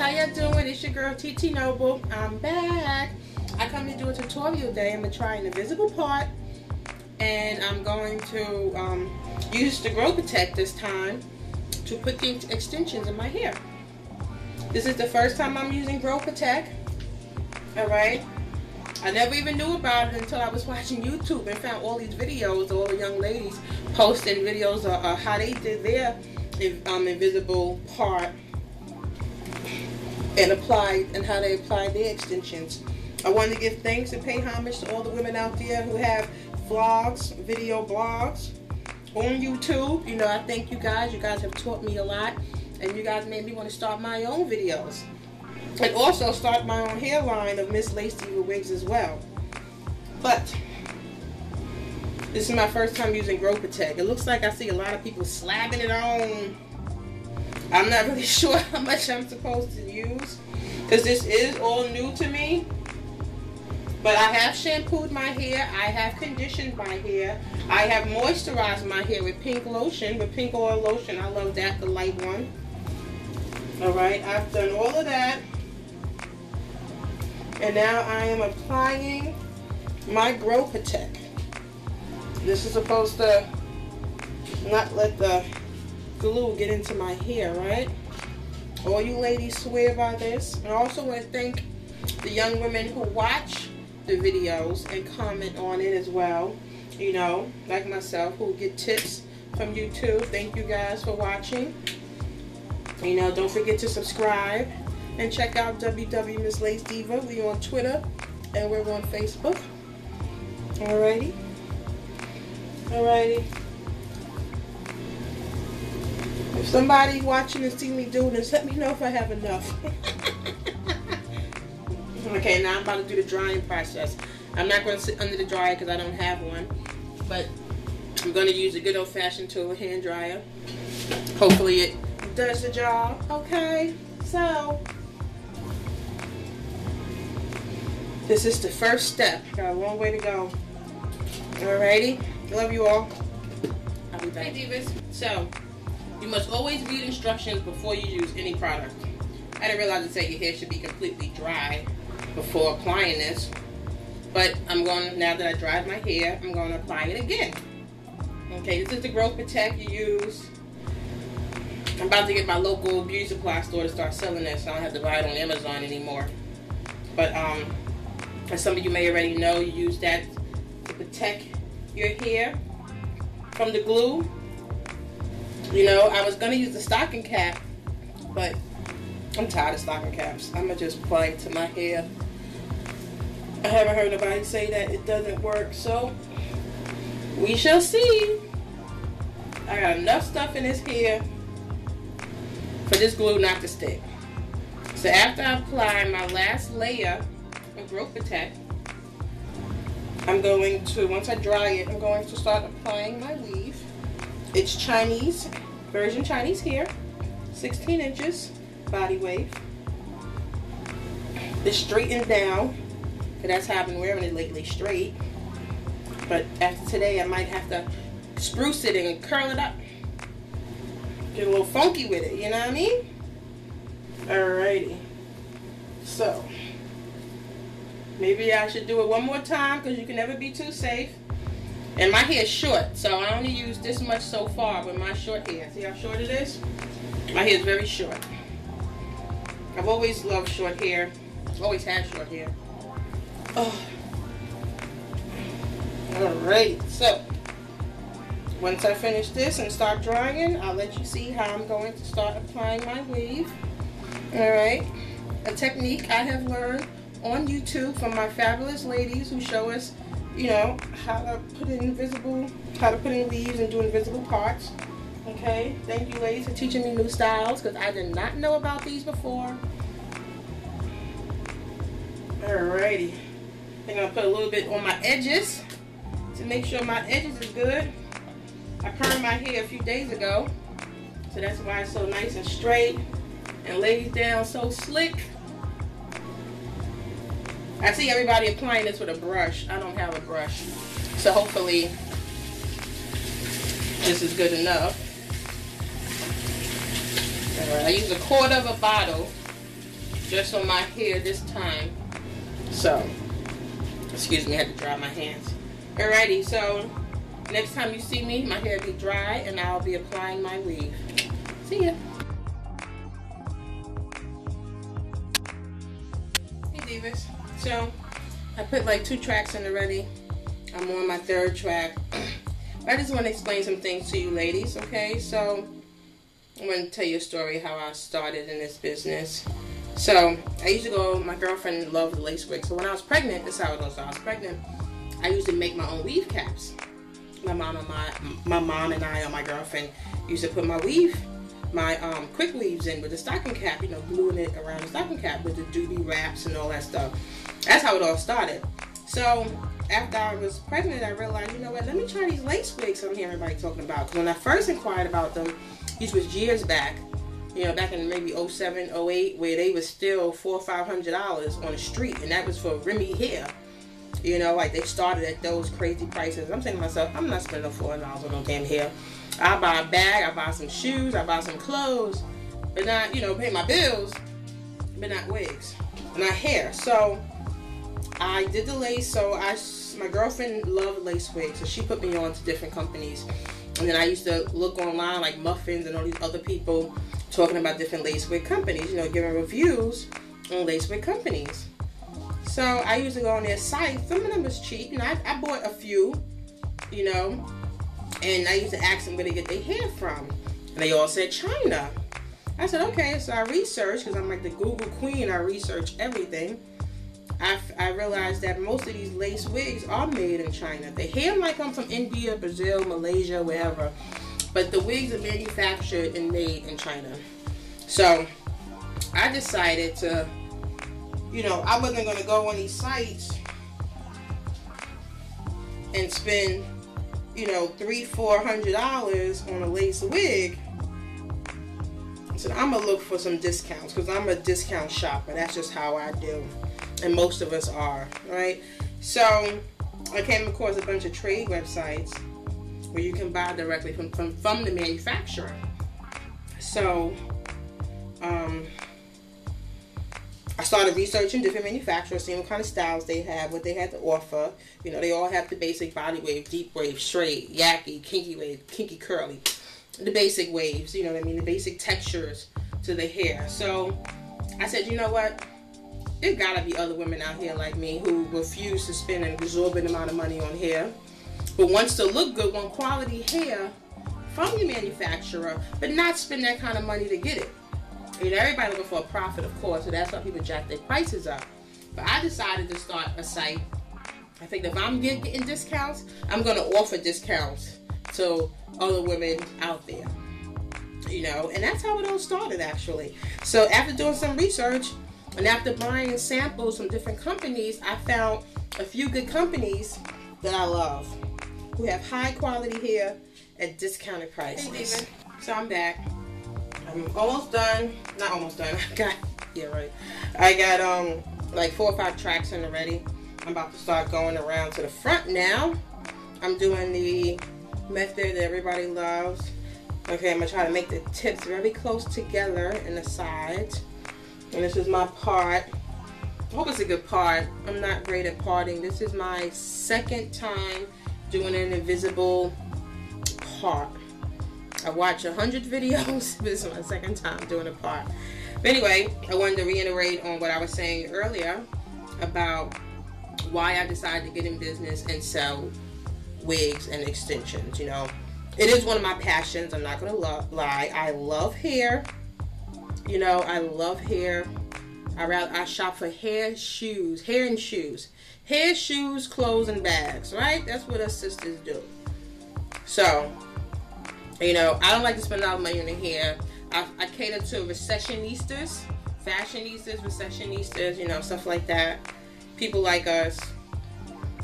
how you doing? It's your girl TT Noble. I'm back. I come to do a tutorial day. I'm going to try an invisible part, and I'm going to use the Grow Protect this time to put the extensions in my hair. This is the first time I'm using Grow Protect. Alright, I never even knew about it until I was watching YouTube and found all these videos, all the young ladies posting videos of how they did their invisible part and how they applied their extensions. I wanted to give thanks and pay homage to all the women out there who have vlogs, video blogs on YouTube. You know, I thank you guys. You guys have taught me a lot, and you guys made me want to start my own videos. And also start my own hairline of Miss Lace Diva wigs as well. But this is my first time using Grow Protect. It looks like I see a lot of people slapping it on. I'm not really sure how much I'm supposed to use, because this is all new to me. But I have shampooed my hair. I have conditioned my hair. I have moisturized my hair with pink lotion, with pink oil lotion. I love that, the light one. Alright, I've done all of that. And now I am applying my Grow Protect. This is supposed to not let the glue get into my hair, right? All you ladies swear by this. And I also want to thank the young women who watch the videos and comment on it as well. You know, like myself, who get tips from YouTube. Thank you guys for watching. You know, don't forget to subscribe and check out www Miss Lace Diva. We're on Twitter and we're on Facebook. Alrighty. Alrighty. If somebody's watching and see me doing this, let me know if I have enough. Okay, now I'm about to do the drying process. I'm not going to sit under the dryer because I don't have one. But I'm going to use a good old-fashioned tool, hand dryer. Hopefully it does the job. Okay, so this is the first step. Got a long way to go. Alrighty, love you all. I'll be back. Hey Divas. So, you must always read instructions before you use any product. I didn't realize it said your hair should be completely dry before applying this. But I'm going, now that I dried my hair, I'm going to apply it again. Okay, this is the Grow Protect you use. I'm about to get my local beauty supply store to start selling this, so I don't have to buy it on Amazon anymore. But as some of you may already know, you use that to protect your hair from the glue. You know, I was going to use the stocking cap, but I'm tired of stocking caps. I'm going to just apply it to my hair. I haven't heard nobody say that it doesn't work, so we shall see. I got enough stuff in this hair for this glue not to stick. So after I apply my last layer of Grow Protect, I'm going to, once I dry it, I'm going to start applying my weave. It's Chinese, version Chinese hair, 16 inches, body wave. It's straightened down, because that's how I've been wearing it lately, straight. But after today, I might have to spruce it and curl it up. Get a little funky with it, you know what I mean? Alrighty. So, maybe I should do it one more time, because you can never be too safe. And my hair is short, so I only use this much so far with my short hair. See how short it is? My hair is very short. I've always loved short hair. Always had short hair. Oh. Alright, so once I finish this and start drying, I'll let you see how I'm going to start applying my weave. Alright, a technique I have learned on YouTube from my fabulous ladies who show us, you know, how to put in weaves and do invisible parts. Okay, thank you ladies for teaching me new styles, because I did not know about these before. Alrighty, I'm going to put a little bit on my edges to make sure my edges is good. I permed my hair a few days ago, so that's why it's so nice and straight and lays down so slick. I see everybody applying this with a brush. I don't have a brush, so hopefully this is good enough. Alright, I use 1/4 of a bottle just on my hair this time. So, excuse me, I had to dry my hands. Alrighty, so next time you see me, my hair will be dry and I'll be applying my weave. See ya. Hey Divas. So, I put like 2 tracks in already. I'm on my 3rd track. I just want to explain some things to you ladies, okay? So, I'm going to tell you a story how I started in this business. So, I used to go, my girlfriend loved lace wigs. So when I was pregnant, this is how it was. I was pregnant, I used to make my own weave caps. My mom and I, or my girlfriend, used to put my weave, my quick weaves in with the stocking cap, you know, gluing it around the stocking cap with the doobie wraps and all that stuff. That's how it all started. So, after I was pregnant, I realized, you know what, let me try these lace wigs I'm hearing everybody talking about. Because when I first inquired about them, these was years back, you know, back in maybe 07, 08, where they was still $400 or $500 on the street, and that was for Remy hair. You know, like they started at those crazy prices. I'm saying to myself, I'm not spending $400 on no damn hair. I buy a bag, I buy some shoes, I buy some clothes, but not, you know, pay my bills, but not wigs, not hair. So I did the lace. So my girlfriend loved lace wigs, so she put me on to different companies. And then I used to look online, like Muffins and all these other people talking about different lace wig companies, you know, giving reviews on lace wig companies. So I used to go on their site. Some of them was cheap, and I bought a few, you know, and I used to ask them where they get their hair from. And they all said China. I said, okay, so I researched, because I'm like the Google queen, I research everything. I realized that most of these lace wigs are made in China. The hair might come from India, Brazil, Malaysia, wherever, but the wigs are manufactured and made in China. So I decided to, you know, I wasn't going to go on these sites and spend, you know, $300-400 on a lace wig. So I'm going to look for some discounts, because I'm a discount shopper. That's just how I do. And most of us are, right? So I came across a bunch of trade websites where you can buy directly from the manufacturer. So I started researching different manufacturers, seeing what kind of styles they have, what they had to offer. You know, they all have the basic body wave, deep wave, straight, yappy, kinky wave, kinky curly. The basic waves, you know what I mean? The basic textures to the hair. So I said, you know what? There gotta be other women out here like me who refuse to spend an exorbitant amount of money on hair, but wants to look good, want quality hair from your manufacturer, but not spend that kind of money to get it. You know, everybody looking for a profit, of course, so that's why people jack their prices up. But I decided to start a site. I think if I'm getting discounts, I'm gonna offer discounts to other women out there. You know, and that's how it all started, actually. So after doing some research, and after buying samples from different companies, I found a few good companies that I love, who have high quality hair at discounted prices. Hey, Diva. So I'm back. I'm almost done. Not almost done. I got like 4 or 5 tracks in already. I'm about to start going around to the front now. I'm doing the method that everybody loves. Okay, I'm gonna try to make the tips very close together in the sides. And this is my part. I hope it's a good part. I'm not great at parting. This is my 2nd time doing an invisible part. I watch 100 videos. This is my 2nd time doing a part. But anyway, I wanted to reiterate on what I was saying earlier about why I decided to get in business and sell wigs and extensions. You know, it is one of my passions. I'm not gonna lie. I love hair. You know, I love hair. I shop for hair and shoes. Hair, shoes, clothes, and bags, right? That's what us sisters do. So, you know, I don't like to spend a lot of money on the hair. I cater to recessionistas, fashionistas, recessionistas, you know, stuff like that. People like us,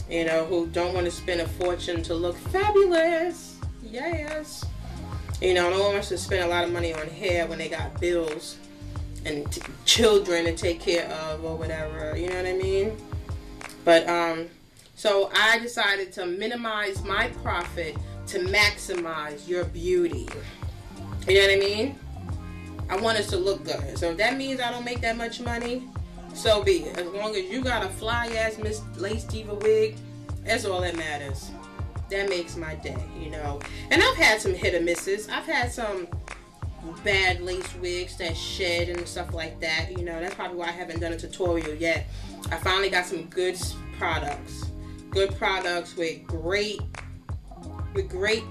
you know, who don't want to spend a fortune to look fabulous. Yes. You know, no one wants to spend a lot of money on hair when they got bills and children to take care of or whatever, you know what I mean? But, so I decided to minimize my profit to maximize your beauty. You know what I mean? I want it to look good. So if that means I don't make that much money, so be it. As long as you got a fly ass Miss Lace Diva wig, that's all that matters. That makes my day, you know. And I've had some hit or misses. I've had some bad lace wigs that shed and stuff like that, you know. That's probably why I haven't done a tutorial yet. I finally got some good products with great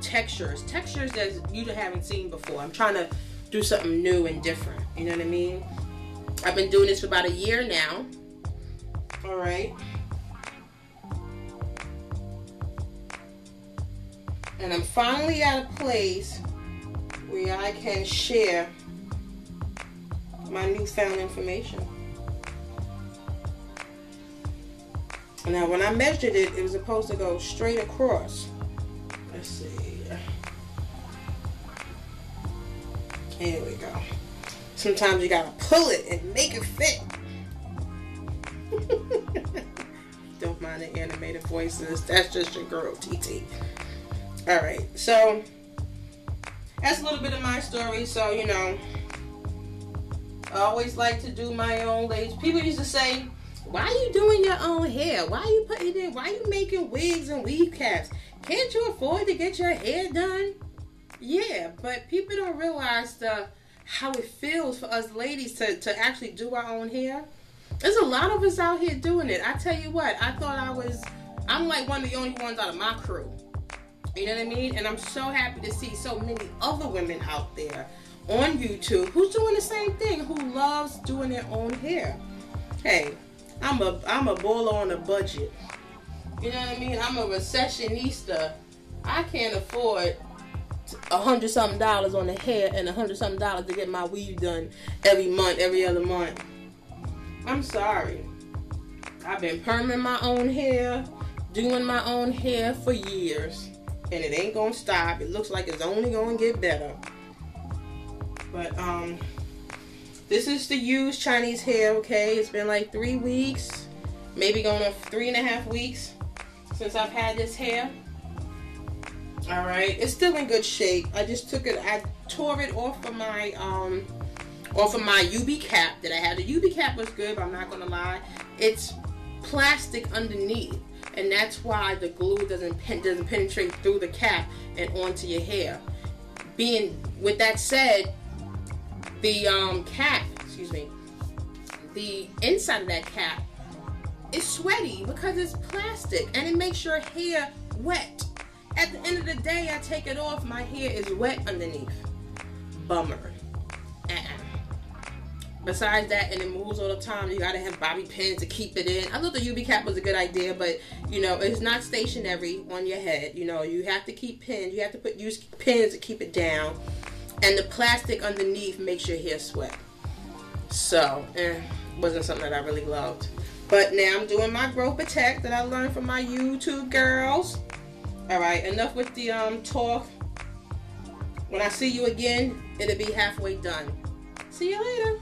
textures that you haven't seen before. I'm trying to do something new and different, you know what I mean? I've been doing this for about a year now. All right. And I'm finally at a place where I can share my newfound information. Now, when I measured it, it was supposed to go straight across. Let's see. Here we go. Sometimes you gotta pull it and make it fit. Don't mind the animated voices. That's just your girl, TT. Alright, so that's a little bit of my story. So, you know, I always like to do my own lace. People used to say, why are you doing your own hair? Why are you putting in? Why are you making wigs and weave caps? Can't you afford to get your hair done? Yeah, but people don't realize how it feels for us ladies to actually do our own hair. There's a lot of us out here doing it. I tell you what, I thought I'm like one of the only ones out of my crew. You know what I mean? And I'm so happy to see so many other women out there on YouTube who's doing the same thing, who loves doing their own hair. Hey, I'm a baller on a budget. You know what I mean? I'm a recessionista. I can't afford $100-something on the hair and $100-something to get my weave done every month, every other month. I'm sorry. I've been perming my own hair, doing my own hair for years, and it ain't gonna stop. It looks like it's only gonna get better. But this is the used Chinese hair. Okay, it's been like 3 weeks, maybe going on 3.5 weeks since I've had this hair. All right, it's still in good shape. I just took it. I tore it off of my UV cap that I had. The UV cap was good, but I'm not gonna lie, it's plastic underneath, and that's why the glue doesn't penetrate through the cap and onto your hair. With that said, the the inside of that cap is sweaty because it's plastic, and it makes your hair wet. At the end of the day, I take it off, my hair is wet underneath. Bummer. Besides that, and it moves all the time, you gotta have bobby pins to keep it in. I thought the UV cap was a good idea, but you know, it's not stationary on your head. You know, you have to keep pins. You have to use pins to keep it down, and the plastic underneath makes your hair sweat. So, wasn't something that I really loved. But now I'm doing my Grow Protect that I learned from my YouTube girls. All right, enough with the talk. When I see you again, it'll be halfway done. See you later.